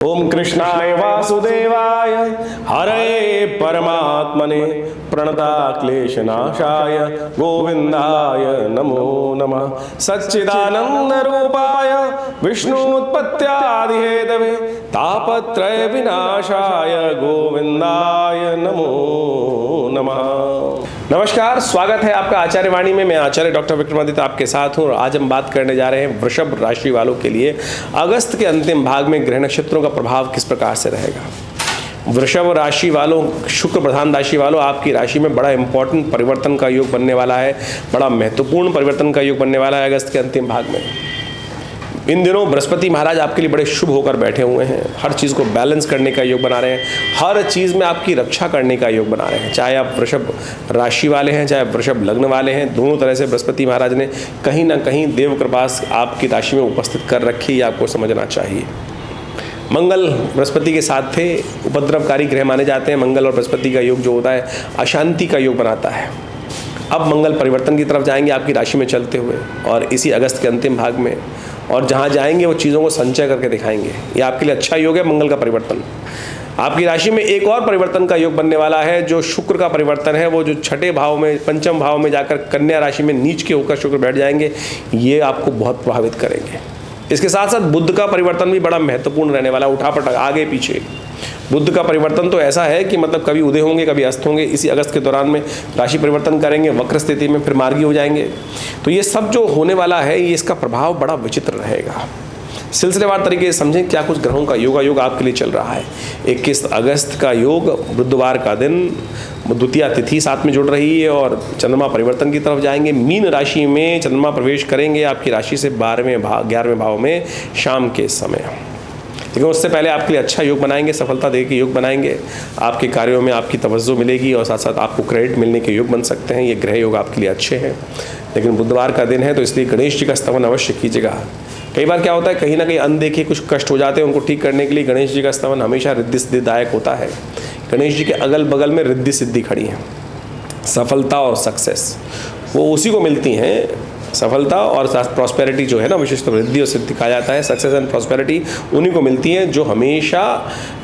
ओम कृष्णाय वासुदेवाय हरे परमात्मने प्रणताक्लेशनाशाय गोविंदाय नमो नमः। सच्चिदानंद रूपाय विष्णुत्पत्त्यादिहेतवे तापत्रय विनाशाय गोविंदाय नमो नमः। नमस्कार, स्वागत है आपका आचार्य वाणी में। मैं आचार्य डॉक्टर विक्रमादित्य आपके साथ हूँ और आज हम बात करने जा रहे हैं वृषभ राशि वालों के लिए अगस्त के अंतिम भाग में ग्रह नक्षत्रों का प्रभाव किस प्रकार से रहेगा। वृषभ राशि वालों, शुक्र प्रधान राशि वालों, आपकी राशि में बड़ा इंपॉर्टेंट परिवर्तन का योग बनने वाला है, बड़ा महत्वपूर्ण परिवर्तन का योग बनने वाला है अगस्त के अंतिम भाग में। इन दिनों बृहस्पति महाराज आपके लिए बड़े शुभ होकर बैठे हुए हैं, हर चीज़ को बैलेंस करने का योग बना रहे हैं, हर चीज़ में आपकी रक्षा करने का योग बना रहे हैं। चाहे आप वृषभ राशि वाले हैं, चाहे वृषभ लग्न वाले हैं, दोनों तरह से बृहस्पति महाराज ने कहीं ना कहीं देव कृपा आपकी राशि में उपस्थित कर रखी, ये आपको समझना चाहिए। मंगल बृहस्पति के साथ थे, उपद्रवकारी ग्रह माने जाते हैं। मंगल और बृहस्पति का योग जो होता है अशांति का योग बनाता है। अब मंगल परिवर्तन की तरफ जाएंगे आपकी राशि में चलते हुए और इसी अगस्त के अंतिम भाग में, और जहाँ जाएंगे वो चीज़ों को संचय करके दिखाएंगे। ये आपके लिए अच्छा योग है मंगल का परिवर्तन। आपकी राशि में एक और परिवर्तन का योग बनने वाला है, जो शुक्र का परिवर्तन है, वो जो छठे भाव में, पंचम भाव में जाकर कन्या राशि में नीच के होकर शुक्र बैठ जाएंगे, ये आपको बहुत प्रभावित करेंगे। इसके साथ साथ बुध का परिवर्तन भी बड़ा महत्वपूर्ण रहने वाला, उठापटक आगे पीछे। बुध का परिवर्तन तो ऐसा है कि मतलब कभी उदय होंगे कभी अस्त होंगे। इसी अगस्त के दौरान में राशि परिवर्तन करेंगे, वक्र स्थिति में फिर मार्गी हो जाएंगे। तो ये सब जो होने वाला है, ये इसका प्रभाव बड़ा विचित्र रहेगा। सिलसिलेवार तरीके से समझें क्या कुछ ग्रहों का योग आपके लिए चल रहा है। 21 अगस्त का योग, बुधवार का दिन, द्वितीया तिथि साथ में जुड़ रही है और चंद्रमा परिवर्तन की तरफ जाएंगे। मीन राशि में चंद्रमा प्रवेश करेंगे आपकी राशि से 11वें भाव में शाम के समय। लेकिन उससे पहले आपके लिए अच्छा योग बनाएंगे, सफलता दे के योग बनाएंगे, आपके कार्यों में आपकी तवज्जो मिलेगी और साथ साथ आपको क्रेडिट मिलने के योग बन सकते हैं। ये ग्रह योग आपके लिए अच्छे हैं। लेकिन बुधवार का दिन है तो इसलिए गणेश जी का स्तवन अवश्य कीजिएगा। कई बार क्या होता है, कहीं ना कहीं अनदेखे कुछ कष्ट हो जाते हैं, उनको ठीक करने के लिए गणेश जी का स्तवन हमेशा रिद्धि सिद्धिदायक होता है। गणेश जी के अगल बगल में रिद्धि सिद्धि खड़ी है, सफलता और सक्सेस वो उसी को मिलती हैं। सफलता और प्रॉस्पेरिटी जो है ना, विशेष तो वृद्धि और सिद्धि कहा जाता है, सक्सेस एंड प्रॉस्पेरिटी उन्हीं को मिलती हैं जो हमेशा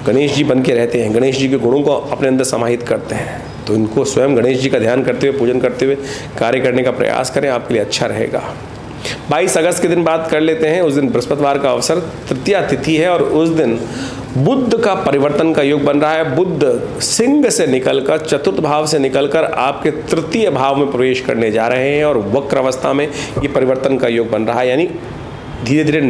गणेश जी बन के रहते हैं, गणेश जी के गुणों को अपने अंदर समाहित करते हैं। तो इनको स्वयं गणेश जी का ध्यान करते हुए, पूजन करते हुए कार्य करने का प्रयास करें, आपके लिए अच्छा रहेगा। 22 अगस्त के दिन बात कर लेते हैं। उस दिन बृहस्पतिवार का अवसर, तृतीया तिथि है और उस दिन बुध का परिवर्तन का योग बन रहा है। बुध सिंह से निकलकर, चतुर्थ भाव से निकलकर आपके तृतीय भाव में प्रवेश करने जा रहे हैं और वक्र अवस्था में ये परिवर्तन का योग बन रहा है। यानी धीरे धीरे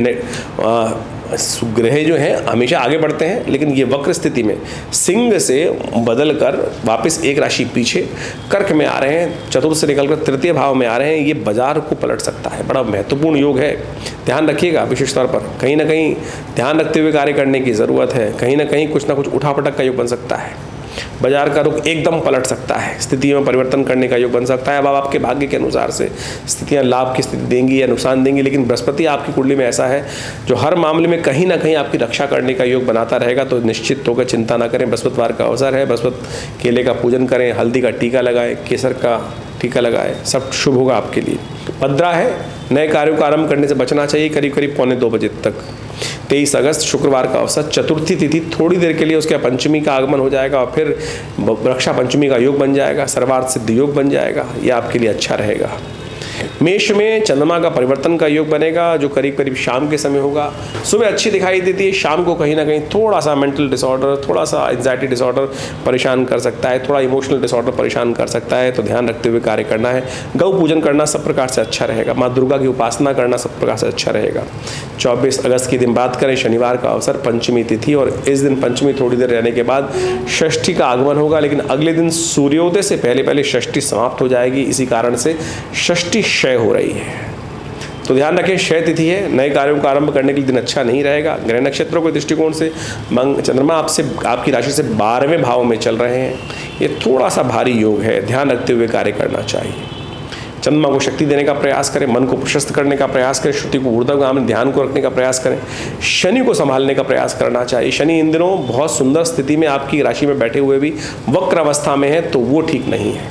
ग्रह जो हैं हमेशा आगे बढ़ते हैं, लेकिन ये वक्र स्थिति में सिंह से बदलकर वापस एक राशि पीछे कर्क में आ रहे हैं, चतुर्थ से निकलकर तृतीय भाव में आ रहे हैं। ये बाजार को पलट सकता है, बड़ा महत्वपूर्ण योग है। ध्यान रखिएगा, विशेष तौर पर कहीं ना कहीं ध्यान रखते हुए कार्य करने की ज़रूरत है। कहीं ना कहीं कुछ ना कुछ उठापटक का योग बन सकता है, बाजार का रुख एकदम पलट सकता है, स्थिति में परिवर्तन करने का योग बन सकता है। अब आपके भाग्य के अनुसार से स्थितियां लाभ की स्थिति देंगी या नुकसान देंगी, लेकिन बृहस्पति आपकी कुंडली में ऐसा है जो हर मामले में कहीं ना कहीं आपकी रक्षा करने का योग बनाता रहेगा। तो निश्चित होकर चिंता ना करें, बृहस्पतिवार का अवसर है, बृहस्पति केले का पूजन करें, हल्दी का टीका लगाएं, केसर का टीका लगाएं, सब शुभ होगा आपके लिए। भद्रा है, नए कार्यों का आरंभ करने से बचना चाहिए करीब करीब 2:45 बजे तक। 23 अगस्त शुक्रवार का अवसर, चतुर्थी तिथि, थोड़ी देर के लिए उसके पंचमी का आगमन हो जाएगा और फिर रक्षा पंचमी का योग बन जाएगा, सर्वार्थ सिद्धि योग बन जाएगा। ये आपके लिए अच्छा रहेगा। मेष में चंद्रमा का परिवर्तन का योग बनेगा जो करीब करीब शाम के समय होगा। सुबह अच्छी दिखाई देती है, शाम को कहीं ना कहीं थोड़ा सा मेंटल डिसऑर्डर, थोड़ा सा एंजाइटी डिसऑर्डर परेशान कर सकता है, थोड़ा इमोशनल डिसऑर्डर परेशान कर सकता है। तो ध्यान रखते हुए कार्य करना है। गौ पूजन करना सब प्रकार से अच्छा रहेगा, माँ दुर्गा की उपासना करना सब प्रकार से अच्छा रहेगा। 24 अगस्त की दिन बात करें, शनिवार का अवसर, पंचमी तिथि, और इस दिन पंचमी थोड़ी देर रहने के बाद षष्ठी का आगमन होगा, लेकिन अगले दिन सूर्योदय से पहले पहले षष्ठी समाप्त हो जाएगी। इसी कारण से षष्ठी क्षय हो रही है, तो ध्यान रखें। क्षय तिथि है, नए कार्यों का आरंभ करने के लिए दिन अच्छा नहीं रहेगा। ग्रह नक्षत्रों के दृष्टिकोण से चंद्रमा आपकी राशि से 12वें भाव में चल रहे हैं। ये थोड़ा सा भारी योग है, ध्यान रखते हुए कार्य करना चाहिए। चंद्रमा को शक्ति देने का प्रयास करें, मन को प्रशस्त करने का प्रयास करें, श्रुति को ऊर्ध्वगामी ध्यान को रखने का प्रयास करें, शनि को संभालने का प्रयास करना चाहिए। शनि इन दिनों बहुत सुंदर स्थिति में आपकी राशि में बैठे हुए भी वक्र अवस्था में है, तो वो ठीक नहीं है।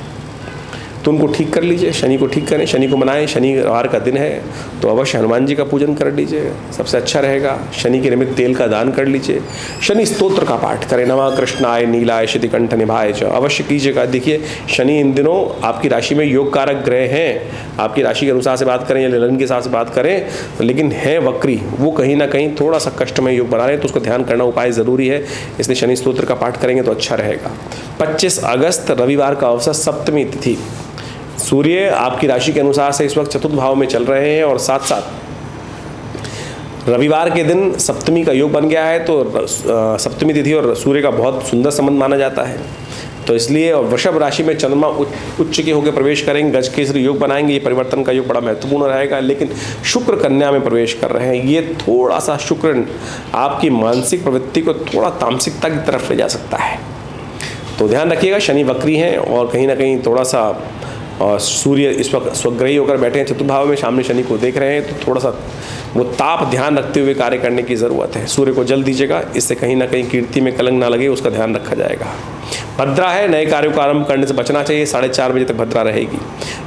तो उनको ठीक कर लीजिए, शनि को ठीक करें, शनि को मनाएं। शनिवार का दिन है तो अवश्य हनुमान जी का पूजन कर लीजिए, सबसे अच्छा रहेगा। शनि के निमित्त तेल का दान कर लीजिए। शनि स्तोत्र का पाठ करें, नमः कृष्णाय नीलाय शितिकंठ निभाय च, अवश्य कीजिएगा। देखिए शनि इन दिनों आपकी राशि में योग कारक ग्रह हैं, आपकी राशि के अनुसार से बात करें या लग्न के हिसाब से बात करें, लेकिन है वक्री, वो कहीं ना कहीं थोड़ा सा कष्टमय योग बना रहे हैं, तो उसको ध्यान करना उपाय ज़रूरी है। इसलिए शनि स्तोत्र का पाठ करेंगे तो अच्छा रहेगा। 25 अगस्त रविवार का अवसर, सप्तमी तिथि। सूर्य आपकी राशि के अनुसार से इस वक्त चतुर्थ भाव में चल रहे हैं और साथ साथ रविवार के दिन सप्तमी का योग बन गया है, तो सप्तमी तिथि और सूर्य का बहुत सुंदर संबंध माना जाता है। तो इसलिए और वृषभ राशि में चंद्रमा उच्च के होकर प्रवेश करेंगे, गज केसरी योग बनाएंगे। ये परिवर्तन का योग बड़ा महत्वपूर्ण रहेगा। लेकिन शुक्र कन्या में प्रवेश कर रहे हैं, ये थोड़ा सा शुक्र आपकी मानसिक प्रवृत्ति को थोड़ा तामसिकता की तरफ ले जा सकता है, तो ध्यान रखिएगा। शनि वक्री हैं और कहीं ना कहीं थोड़ा सा और सूर्य इस वक्त स्वग्रही होकर बैठे हैं चतुर्भाव में, सामने शनि को देख रहे हैं, तो थोड़ा सा वो ताप ध्यान रखते हुए कार्य करने की ज़रूरत है। सूर्य को जल दीजिएगा, इससे कहीं ना कहीं कीर्ति में कलंक ना लगे, उसका ध्यान रखा जाएगा। भद्रा है, नए कार्यों का आरंभ करने से बचना चाहिए, 4:30 बजे तक भद्रा रहेगी।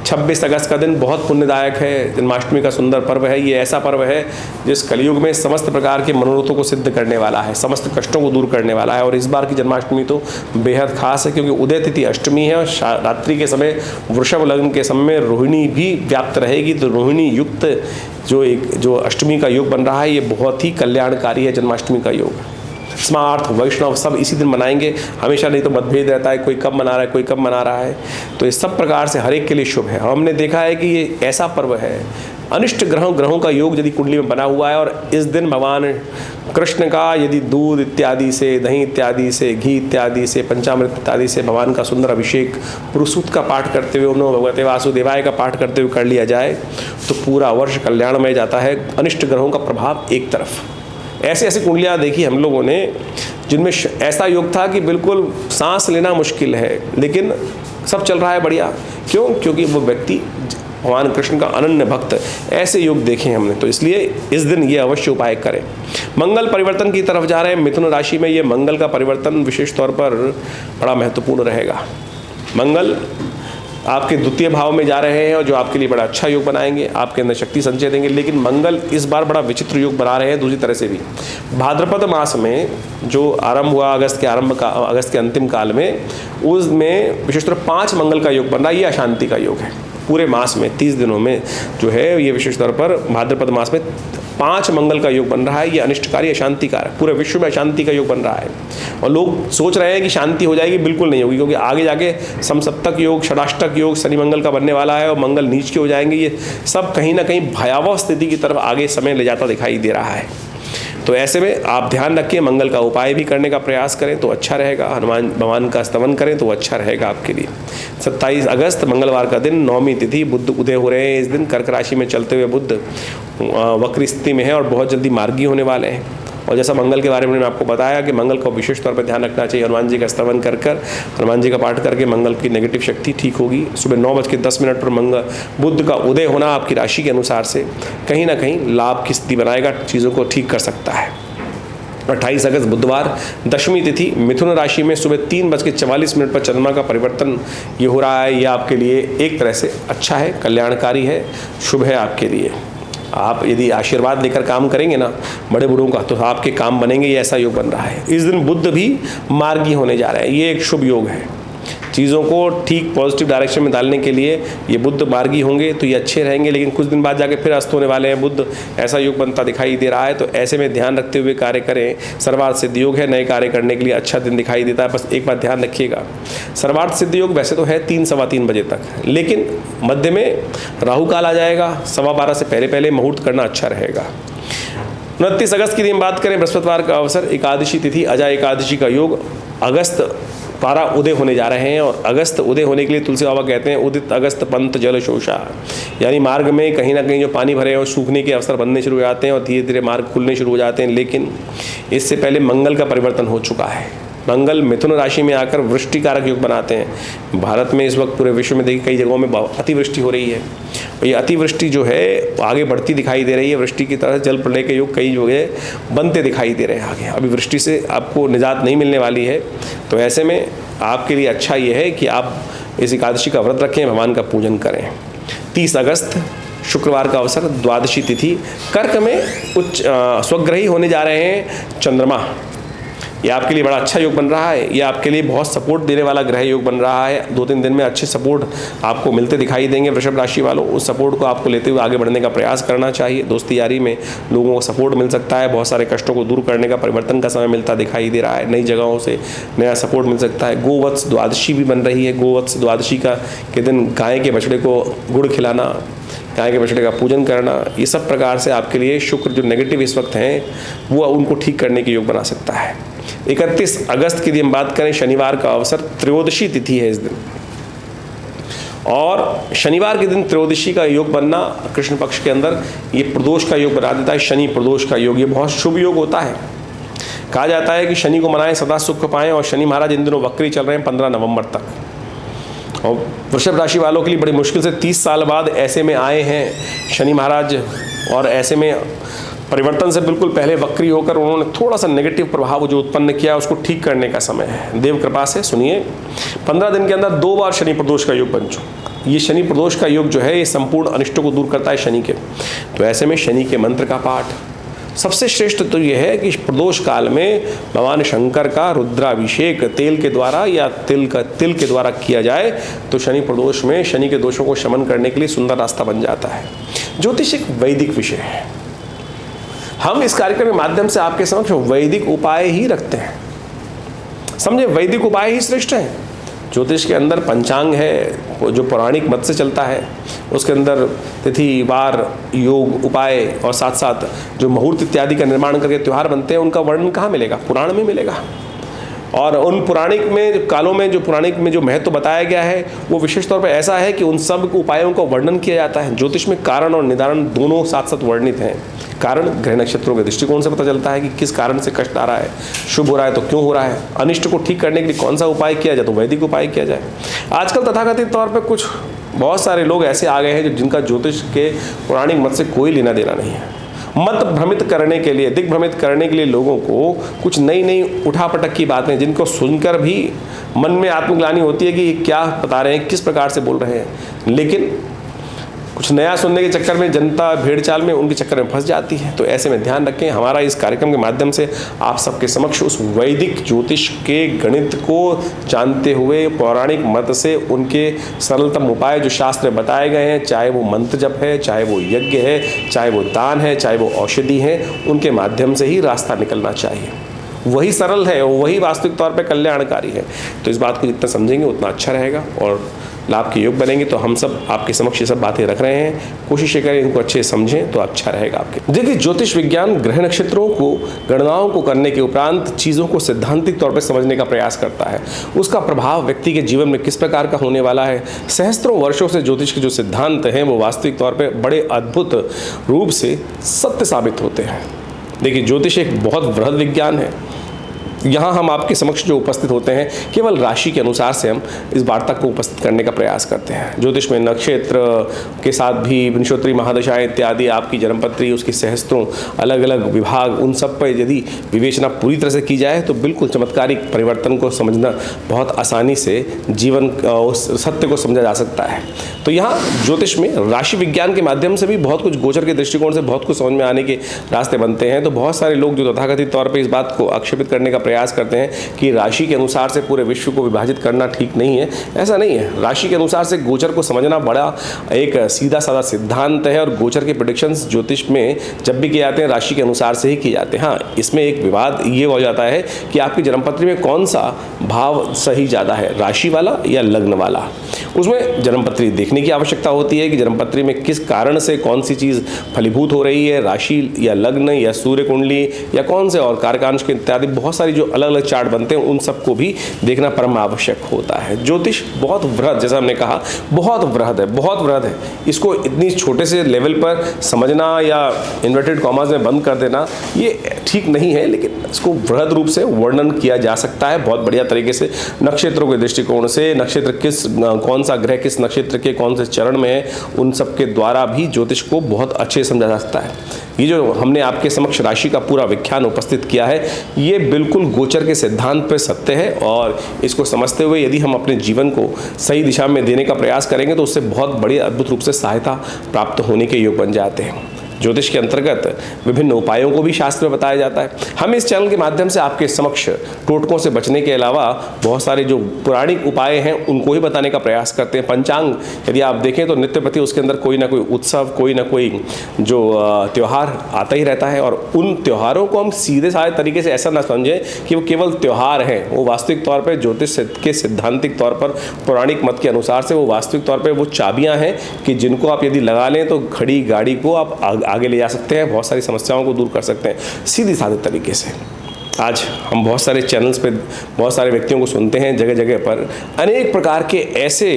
26 अगस्त का दिन बहुत पुण्यदायक है, जन्माष्टमी का सुंदर पर्व है। ये ऐसा पर्व है जिस कलयुग में समस्त प्रकार के मनोरथों को सिद्ध करने वाला है, समस्त कष्टों को दूर करने वाला है। और इस बार की जन्माष्टमी तो बेहद खास है, क्योंकि उदय तिथि अष्टमी है और रात्रि के समय वृषभ लग्न के समय रोहिणी भी व्याप्त रहेगी। तो रोहिणी युक्त जो अष्टमी का योग बन रहा है, ये बहुत ही कल्याणकारी है जन्माष्टमी का योग। स्मार्थ वैष्णव सब इसी दिन मनाएंगे, हमेशा नहीं तो मतभेद रहता है, कोई कब मना रहा है, कोई कब मना रहा है। तो इस सब प्रकार से हर एक के लिए शुभ है। हमने देखा है कि ये ऐसा पर्व है, अनिष्ट ग्रहों का योग यदि कुंडली में बना हुआ है, और इस दिन भगवान कृष्ण का यदि दूध इत्यादि से, दही इत्यादि से, घी इत्यादि से, पंचामृत इत्यादि से भगवान का सुंदर अभिषेक, पुरुषूत का पाठ करते हुए, ओम नमो भगवते वासुदेवाय का पाठ करते हुए कर लिया जाए, तो पूरा वर्ष कल्याणमय जाता है। अनिष्ट ग्रहों का प्रभाव एक तरफ। ऐसे ऐसी कुंडलियाँ देखी हम लोगों ने जिनमें ऐसा योग था कि बिल्कुल सांस लेना मुश्किल है, लेकिन सब चल रहा है बढ़िया। क्यों? क्योंकि वो व्यक्ति भगवान कृष्ण का अनन्य भक्त, ऐसे योग देखे हमने। तो इसलिए इस दिन ये अवश्य उपाय करें। मंगल परिवर्तन की तरफ जा रहे हैं मिथुन राशि में, ये मंगल का परिवर्तन विशेष तौर पर बड़ा महत्वपूर्ण रहेगा। मंगल आपके द्वितीय भाव में जा रहे हैं और जो आपके लिए बड़ा अच्छा योग बनाएंगे, आपके अंदर शक्ति संचय देंगे। लेकिन मंगल इस बार बड़ा विचित्र योग बना रहे हैं दूसरी तरह से भी। भाद्रपद मास में जो आरंभ हुआ अगस्त के अंतिम काल में, उसमें विशेषतः 5 मंगल का योग बन रहा है। ये अशांति का योग है। पूरे मास में 30 दिनों में जो है, ये विशेष तौर पर भाद्रपद मास में 5 मंगल का योग बन रहा है। ये अनिष्टकारी अशांतिकारक, पूरे विश्व में अशांति का योग बन रहा है। और लोग सोच रहे हैं कि शांति हो जाएगी, बिल्कुल नहीं होगी, क्योंकि आगे जाके समसप्तक योग, षडाष्टक योग शनि मंगल का बनने वाला है और मंगल नीच के हो जाएंगे। ये सब कहीं ना कहीं भयावह स्थिति की तरफ आगे समय ले जाता दिखाई दे रहा है। तो ऐसे में आप ध्यान रखिए, मंगल का उपाय भी करने का प्रयास करें तो अच्छा रहेगा। हनुमान भगवान का स्तवन करें तो अच्छा रहेगा आपके लिए। 27 अगस्त मंगलवार का दिन, 9वीं तिथि, बुध उदय हो रहे हैं इस दिन। कर्क राशि में चलते हुए बुध वक्र स्थिति में है और बहुत जल्दी मार्गी होने वाले हैं। और जैसा मंगल के बारे में मैंने आपको बताया कि मंगल को विशेष तौर पर ध्यान रखना चाहिए। हनुमान जी का स्तवन कर हनुमान जी का पाठ करके मंगल की नेगेटिव शक्ति ठीक होगी। सुबह 9:10 पर बुध का उदय होना आपकी राशि के अनुसार से कहीं ना कहीं लाभ की स्थिति बनाएगा, चीज़ों को ठीक कर सकता है। 28 अगस्त बुधवार, 10वीं तिथि, मिथुन राशि में सुबह 3:44 पर चंद्रमा का परिवर्तन ये हो रहा है। ये आपके लिए एक तरह से अच्छा है, कल्याणकारी है, शुभ है आपके लिए। आप यदि आशीर्वाद लेकर काम करेंगे ना बड़े बूढ़ों का, तो आपके काम बनेंगे। ये ऐसा योग बन रहा है। इस दिन बुध भी मार्गी होने जा रहे हैं। ये एक शुभ योग है। चीज़ों को ठीक पॉजिटिव डायरेक्शन में डालने के लिए ये बुध मार्गी होंगे तो ये अच्छे रहेंगे। लेकिन कुछ दिन बाद जाके फिर अस्त होने वाले हैं बुध, ऐसा योग बनता दिखाई दे रहा है। तो ऐसे में ध्यान रखते हुए कार्य करें। सर्वार्थ सिद्ध योग है, नए कार्य करने के लिए अच्छा दिन दिखाई देता है। बस एक बात ध्यान रखिएगा, सर्वार्थ सिद्ध योग वैसे तो है 3 सवा 3 बजे तक, लेकिन मध्य में राहु काल आ जाएगा। 12:15 से पहले मुहूर्त करना अच्छा रहेगा। 29 अगस्त की दिन बात करें, बृहस्पतिवार का अवसर, एकादशी तिथि, अजा एकादशी का योग। अगस्त 12 उदय होने जा रहे हैं और अगस्त उदय होने के लिए तुलसी बाबा कहते हैं उदित अगस्त पंथ जल शोषा, यानी मार्ग में कहीं ना कहीं जो पानी भरे हैं और सूखने के अवसर बनने शुरू हो जाते हैं और धीरे धीरे मार्ग खुलने शुरू हो जाते हैं। लेकिन इससे पहले मंगल का परिवर्तन हो चुका है। मंगल मिथुन राशि में आकर वृष्टि कारक योग बनाते हैं। भारत में इस वक्त पूरे विश्व में देखिए कई जगहों में अतिवृष्टि हो रही है। और ये अतिवृष्टि जो है आगे बढ़ती दिखाई दे रही है। वृष्टि की तरह जल प्रलय के योग कई जगह बनते दिखाई दे रहे हैं आगे। अभी वृष्टि से आपको निजात नहीं मिलने वाली है। तो ऐसे में आपके लिए अच्छा ये है कि आप इस एकादशी का व्रत रखें, भगवान का पूजन करें। 30 अगस्त शुक्रवार का अवसर, द्वादशी तिथि, कर्क में उच्च स्वग्रही होने जा रहे हैं चंद्रमा। ये आपके लिए बड़ा अच्छा योग बन रहा है। ये आपके लिए बहुत सपोर्ट देने वाला ग्रह योग बन रहा है। 2-3 दिन में अच्छे सपोर्ट आपको मिलते दिखाई देंगे वृषभ राशि वालों। उस सपोर्ट को आपको लेते हुए आगे बढ़ने का प्रयास करना चाहिए। दोस्ती यारी में लोगों को सपोर्ट मिल सकता है। बहुत सारे कष्टों को दूर करने का, परिवर्तन का समय मिलता दिखाई दे रहा है। नई जगहों से नया सपोर्ट मिल सकता है। गोवत्स द्वादशी भी बन रही है। गोवत्स द्वादशी के दिन गाय के बछड़े को गुड़ खिलाना, गाय के बछड़े का पूजन करना, ये सब प्रकार से आपके लिए शुक्र जो नेगेटिव इस वक्त हैं वो उनको ठीक करने के योग बना सकता है। 31 अगस्त की हम बात करें, शनिवार का अवसर, त्रयोदशी तिथि है इस दिन, और शनिवार के दिन त्रयोदशी का योग बनना कृष्ण पक्ष के अंदर ये प्रदोष का योग बना देता है। शनि प्रदोष का योग, ये बहुत शुभ योग होता है। कहा जाता है कि शनि को मनाएं, सदा सुख पाएं, और शनि महाराज इन दिनों वक्री चल रहे हैं 15 नवंबर तक। और वृषभ राशि वालों के लिए बड़ी मुश्किल से 30 साल बाद ऐसे में आए हैं शनि महाराज, और ऐसे में परिवर्तन से बिल्कुल पहले वक्री होकर उन्होंने थोड़ा सा नेगेटिव प्रभाव जो उत्पन्न किया उसको ठीक करने का समय है। देव कृपा से सुनिए, 15 दिन के अंदर 2 बार शनि प्रदोष का योग बन चुका। ये शनि प्रदोष का योग जो है ये संपूर्ण अनिष्टों को दूर करता है शनि के। तो ऐसे में शनि के मंत्र का पाठ सबसे श्रेष्ठ तो ये है कि प्रदोष काल में भगवान शंकर का रुद्राभिषेक तेल के द्वारा या तिल के द्वारा किया जाए तो शनि प्रदोष में शनि के दोषों को शमन करने के लिए सुंदर रास्ता बन जाता है। ज्योतिष एक वैदिक विषय है। हम इस कार्यक्रम के माध्यम से आपके समक्ष वैदिक उपाय ही रखते हैं। समझे, वैदिक उपाय ही श्रेष्ठ हैं। ज्योतिष के अंदर पंचांग है जो पौराणिक मत से चलता है, उसके अंदर तिथि वार योग उपाय और साथ साथ जो मुहूर्त इत्यादि का निर्माण करके त्यौहार बनते हैं उनका वर्णन कहाँ मिलेगा? पुराण में मिलेगा। और उन पुराणिक में कालों में जो पुराणिक में जो महत्व बताया गया है वो विशेष तौर पर ऐसा है कि उन सब उपायों का वर्णन किया जाता है। ज्योतिष में कारण और निदान दोनों साथ साथ वर्णित हैं। कारण ग्रह नक्षत्रों के दृष्टिकोण से पता चलता है कि किस कारण से कष्ट आ रहा है, शुभ हो रहा है तो क्यों हो रहा है, अनिष्ट को ठीक करने के लिए कौन सा उपाय किया जाए तो वैदिक उपाय किया जाए। आजकल तथाकथित तौर पर कुछ बहुत सारे लोग ऐसे आ गए हैं जिनका ज्योतिष के पौराणिक मत से कोई लेना देना नहीं है। मत भ्रमित करने के लिए, दिग्भ्रमित करने के लिए लोगों को कुछ नई नई उठापटक की बातें जिनको सुनकर भी मन में आत्मग्लानि होती है कि ये क्या बता रहे हैं, किस प्रकार से बोल रहे हैं, लेकिन कुछ नया सुनने के चक्कर में जनता भेड़ चाल में उनके चक्कर में फंस जाती है। तो ऐसे में ध्यान रखें, हमारा इस कार्यक्रम के माध्यम से आप सबके समक्ष उस वैदिक ज्योतिष के गणित को जानते हुए पौराणिक मत से उनके सरलतम उपाय जो शास्त्र में बताए गए हैं, चाहे वो मंत्र जप है, चाहे वो यज्ञ है, चाहे वो दान है, चाहे वो औषधि है, उनके माध्यम से ही रास्ता निकलना चाहिए। वही सरल है, वही वास्तविक तौर पे कल्याणकारी है। तो इस बात को जितना समझेंगे उतना अच्छा रहेगा और लाभ के योग बनेंगे। तो हम सब आपके समक्ष ये सब बातें रख रहे हैं, कोशिश करें इनको अच्छे समझें तो अच्छा रहेगा आपके। देखिए, ज्योतिष विज्ञान ग्रह नक्षत्रों को गणनाओं को करने के उपरांत चीज़ों को सैद्धांतिक तौर पर समझने का प्रयास करता है। उसका प्रभाव व्यक्ति के जीवन में किस प्रकार का होने वाला है। सहस्त्रों वर्षों से ज्योतिष के जो सिद्धांत हैं वो वास्तविक तौर पर बड़े अद्भुत रूप से सत्य साबित होते हैं। देखिए, ज्योतिष एक बहुत बृहद विज्ञान है। यहाँ हम आपके समक्ष जो उपस्थित होते हैं केवल राशि के अनुसार से हम इस वार्ता को उपस्थित करने का प्रयास करते हैं। ज्योतिष में नक्षत्र के साथ भी विंशोत्तरी महादशाएं इत्यादि, आपकी जन्मपत्री, उसकी सहस्त्रों अलग अलग विभाग, उन सब पर यदि विवेचना पूरी तरह से की जाए तो बिल्कुल चमत्कारिक परिवर्तन को समझना बहुत आसानी से जीवन उस सत्य को समझा जा सकता है। तो यहाँ ज्योतिष में राशि विज्ञान के माध्यम से भी बहुत कुछ गोचर के दृष्टिकोण से बहुत कुछ समझ में आने के रास्ते बनते हैं। तो बहुत सारे लोग जो तथाकथित तौर पर इस बात को आक्षेपित करने का प्रयास करते हैं कि राशि के अनुसार से पूरे विश्व को विभाजित करना ठीक नहीं है। ऐसा नहीं है। राशि के अनुसार से गोचर को समझना बड़ा एक सीधा साधा सिद्धांत है और गोचर के प्रेडिक्शंस ज्योतिष में जब भी किए जाते हैं राशि के अनुसार से ही किए जाते हैं। हाँ, इसमें एक विवाद ये हो जाता है कि आपकी जन्मपत्री में कौन सा भाव सही ज़्यादा है, राशि वाला या लग्न वाला। उसमें जन्मपत्री देखने की आवश्यकता होती है कि जन्मपत्री में किस कारण से कौन सी चीज़ फलीभूत हो रही है, राशि या लग्न या सूर्य कुंडली या कौन से और कारकांश के इत्यादि बहुत सारी जो अलग अलग चार्ट बनते हैं उन सबको भी देखना परम आवश्यक होता है। ज्योतिष बहुत वृहद, जैसा हमने कहा, बहुत वृहद है, बहुत वृहद है। इसको इतनी छोटे से लेवल पर समझना या इन्वर्टेड कॉमास में बंद कर देना ये ठीक नहीं है, लेकिन इसको वृहद रूप से वर्णन किया जा सकता है बहुत बढ़िया तरीके से। नक्षत्रों के दृष्टिकोण से, नक्षत्र किस कौन सा ग्रह किस नक्षत्र के कौन से चरण में है, उन सब के द्वारा भी ज्योतिष को बहुत अच्छे समझा जा सकता है। ये जो हमने आपके समक्ष राशि का पूरा व्याख्यान उपस्थित किया है ये बिल्कुल गोचर के सिद्धांत पर सत्य है, और इसको समझते हुए यदि हम अपने जीवन को सही दिशा में देने का प्रयास करेंगे तो उससे बहुत बड़ी अद्भुत रूप से सहायता प्राप्त होने के योग बन जाते हैं। ज्योतिष के अंतर्गत विभिन्न उपायों को भी शास्त्र में बताया जाता है। हम इस चैनल के माध्यम से आपके समक्ष टोटकों से बचने के अलावा बहुत सारे जो पौराणिक उपाय हैं उनको ही बताने का प्रयास करते हैं। पंचांग यदि आप देखें तो नित्य प्रति उसके अंदर कोई ना कोई उत्सव, कोई ना कोई जो त्यौहार आता ही रहता है, और उन त्योहारों को हम सीधे साधे तरीके से ऐसा ना समझें कि वो केवल त्यौहार हैं। वो वास्तविक तौर पर ज्योतिष के सिद्धांतिक तौर पर पौराणिक मत के अनुसार से वो वास्तविक तौर पर वो चाबियाँ हैं कि जिनको आप यदि लगा लें तो घड़ी गाड़ी को आप आगे ले जा सकते हैं, बहुत सारी समस्याओं को दूर कर सकते हैं सीधी साधे तरीके से। आज हम बहुत सारे चैनल्स पे बहुत सारे व्यक्तियों को सुनते हैं, जगह जगह पर अनेक प्रकार के ऐसे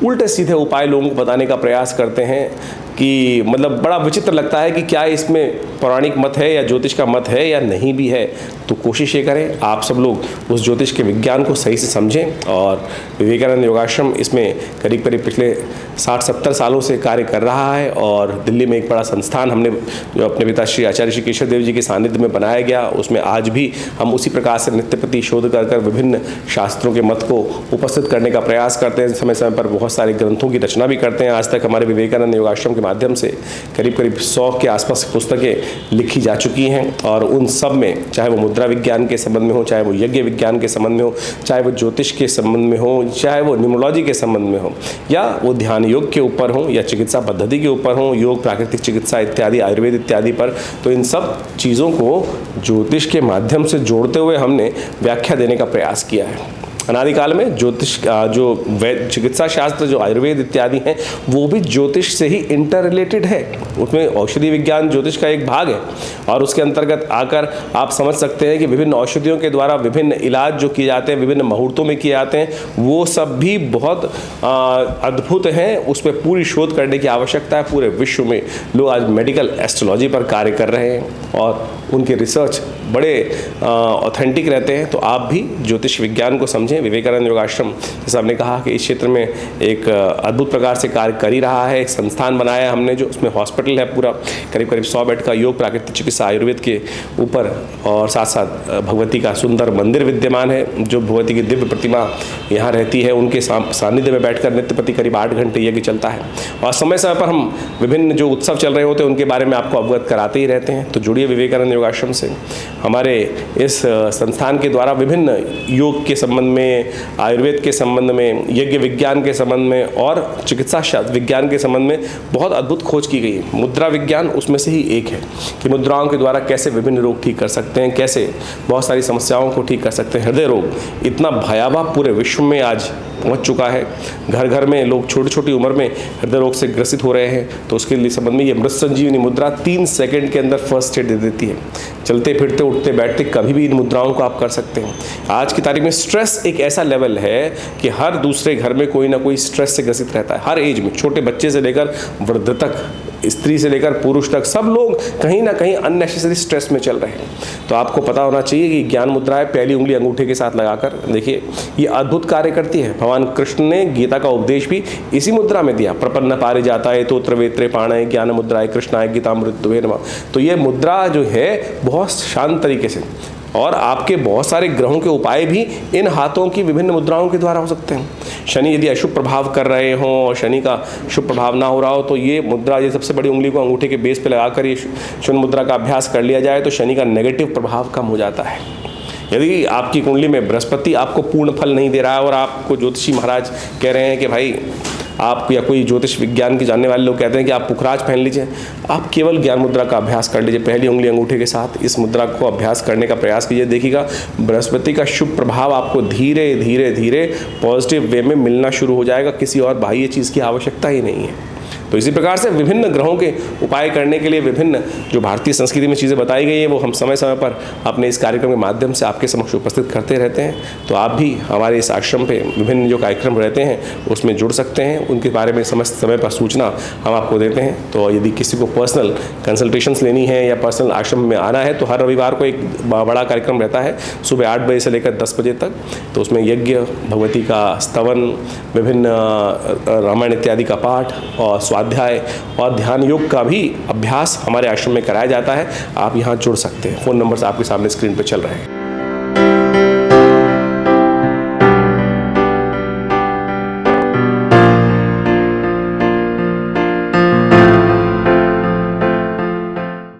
उल्टे सीधे उपाय लोगों को बताने का प्रयास करते हैं कि मतलब बड़ा विचित्र लगता है कि क्या इसमें पौराणिक मत है या ज्योतिष का मत है या नहीं भी है। तो कोशिश ये करें आप सब लोग उस ज्योतिष के विज्ञान को सही से समझें, और विवेकानंद योगाश्रम इसमें करीब करीब पिछले 60-70 सालों से कार्य कर रहा है, और दिल्ली में एक बड़ा संस्थान हमने जो अपने पिता श्री आचार्य श्री केशव देव जी के सानिध्य में बनाया गया, उसमें आज भी हम उसी प्रकार से नित्य प्रति शोध कर विभिन्न शास्त्रों के मत को उपस्थित करने का प्रयास करते हैं। समय समय पर बहुत सारे ग्रंथों की रचना भी करते हैं। आज तक हमारे विवेकानंद योगाश्रम के माध्यम से करीब करीब 100 के आसपास पुस्तकें लिखी जा चुकी हैं, और उन सब में चाहे वो मुद्रा विज्ञान के संबंध में हो, चाहे वो यज्ञ विज्ञान के संबंध में हो, चाहे वो ज्योतिष के संबंध में हो, चाहे वो न्यूमरोलॉजी के संबंध में हो, या वो ध्यान योग के ऊपर हो, या चिकित्सा पद्धति के ऊपर हो, योग, प्राकृतिक चिकित्सा इत्यादि, आयुर्वेद इत्यादि पर, तो इन सब चीज़ों को ज्योतिष के माध्यम से जोड़ते हुए हमने व्याख्या देने का प्रयास किया है। अनादिकाल में ज्योतिष जो चिकित्सा शास्त्र जो आयुर्वेद इत्यादि हैं वो भी ज्योतिष से ही इंटर रिलेटेड है। उसमें औषधि विज्ञान ज्योतिष का एक भाग है, और उसके अंतर्गत आकर आप समझ सकते हैं कि विभिन्न औषधियों के द्वारा विभिन्न इलाज जो किए जाते हैं, विभिन्न मुहूर्तों में किए जाते हैं, वो सब भी बहुत अद्भुत हैं। उस पर पूरी शोध करने की आवश्यकता है। पूरे विश्व में लोग आज मेडिकल एस्ट्रोलॉजी पर कार्य कर रहे हैं, और उनके रिसर्च बड़े ऑथेंटिक रहते हैं। तो आप भी ज्योतिष विज्ञान को समझें। विवेकानंद योगाश्रम जैसे हमने कहा कि इस क्षेत्र में एक अद्भुत प्रकार से कार्य कर ही रहा है। एक संस्थान बनाया है हमने, जो उसमें हॉस्पिटल है पूरा, करीब करीब 100 बेड का, योग, प्राकृतिक चिकित्सा, आयुर्वेद के ऊपर, और साथ साथ भगवती का सुंदर मंदिर विद्यमान है। जो भगवती की दिव्य प्रतिमा यहाँ रहती है, उनके सानिध्य में बैठकर नित्य प्रति करीब 8 घंटे यज्ञ चलता है, और समय समय पर हम विभिन्न जो उत्सव चल रहे होते हैं उनके बारे में आपको अवगत कराते ही रहते हैं। तो जुड़िए विवेकानंद योगाश्रम से। हमारे इस संस्थान के द्वारा विभिन्न योग के संबंध में, आयुर्वेद के संबंध में, यज्ञ विज्ञान के संबंध में, और चिकित्सा शास्त्र विज्ञान के संबंध में बहुत अद्भुत खोज की गई है। मुद्रा विज्ञान उसमें से ही एक है कि मुद्राओं के द्वारा कैसे विभिन्न रोग ठीक कर सकते हैं, कैसे बहुत सारी समस्याओं को ठीक कर सकते हैं। हृदय रोग इतना भयावह पूरे विश्व में आज पहुंच चुका है, घर घर में लोग छोटी छोटी उम्र में हृदय रोग से ग्रसित हो रहे हैं। तो उसके लिए संबंध में ये मृत संजीवनी मुद्रा 3 सेकंड के अंदर फर्स्ट एड दे देती है। चलते फिरते उठते बैठते कभी भी इन मुद्राओं को आप कर सकते हैं। आज की तारीख में स्ट्रेस एक ऐसा लेवल है कि हर दूसरे घर में कोई ना कोई स्ट्रेस से ग्रसित रहता है। हर एज में, छोटे बच्चे से लेकर वृद्ध तक, स्त्री से लेकर पुरुष तक, सब लोग कहीं ना कहीं अननेसेसरी स्ट्रेस में चल रहे हैं। तो आपको पता होना चाहिए कि ज्ञान मुद्रा है, पहली उंगली अंगूठे के साथ लगाकर देखिए, ये अद्भुत कार्य करती है। भगवान कृष्ण ने गीता का उपदेश भी इसी मुद्रा में दिया। प्रपन्न पारिजाताय तोत्र वेत्रे पाणय ज्ञान मुद्राय कृष्णाय गीतामृतद्वये नमः। तो ये मुद्रा जो है बहुत शांत तरीके से, और आपके बहुत सारे ग्रहों के उपाय भी इन हाथों की विभिन्न मुद्राओं के द्वारा हो सकते हैं। शनि यदि अशुभ प्रभाव कर रहे हों और शनि का शुभ प्रभाव ना हो रहा हो, तो ये मुद्रा, ये सबसे बड़ी उंगली को अंगूठे के बेस पे लगाकर ये शून्य मुद्रा का अभ्यास कर लिया जाए तो शनि का नेगेटिव प्रभाव कम हो जाता है। यदि आपकी कुंडली में बृहस्पति आपको पूर्ण फल नहीं दे रहा है और आपको ज्योतिषी महाराज कह रहे हैं कि भाई आप, या कोई ज्योतिष विज्ञान के जानने वाले लोग कहते हैं कि आप पुखराज पहन लीजिए, आप केवल ज्ञान मुद्रा का अभ्यास कर लीजिए। पहली उंगली अंगूठे के साथ इस मुद्रा को अभ्यास करने का प्रयास कीजिए। देखिएगा बृहस्पति का शुभ प्रभाव आपको धीरे धीरे धीरे पॉजिटिव वे में मिलना शुरू हो जाएगा। किसी और बाह्य चीज़ की आवश्यकता ही नहीं है। तो इसी प्रकार से विभिन्न ग्रहों के उपाय करने के लिए विभिन्न जो भारतीय संस्कृति में चीज़ें बताई गई हैं वो हम समय समय पर अपने इस कार्यक्रम के माध्यम से आपके समक्ष उपस्थित करते रहते हैं। तो आप भी हमारे इस आश्रम पे विभिन्न जो कार्यक्रम रहते हैं उसमें जुड़ सकते हैं। उनके बारे में समस्त समय पर सूचना हम आपको देते हैं। तो यदि किसी को पर्सनल कंसल्टेशंस लेनी है या पर्सनल आश्रम में आना है तो हर रविवार को एक बड़ा कार्यक्रम रहता है सुबह 8 बजे से लेकर 10 बजे तक। तो उसमें यज्ञ, भगवती का स्तवन, विभिन्न रामायण इत्यादि का पाठ और स्वाध्याय और ध्यान योग का भी अभ्यास हमारे आश्रम में कराया जाता है। आप यहाँ जुड़ सकते हैं। फ़ोन नंबर्स आपके सामने स्क्रीन पर चल रहे हैं।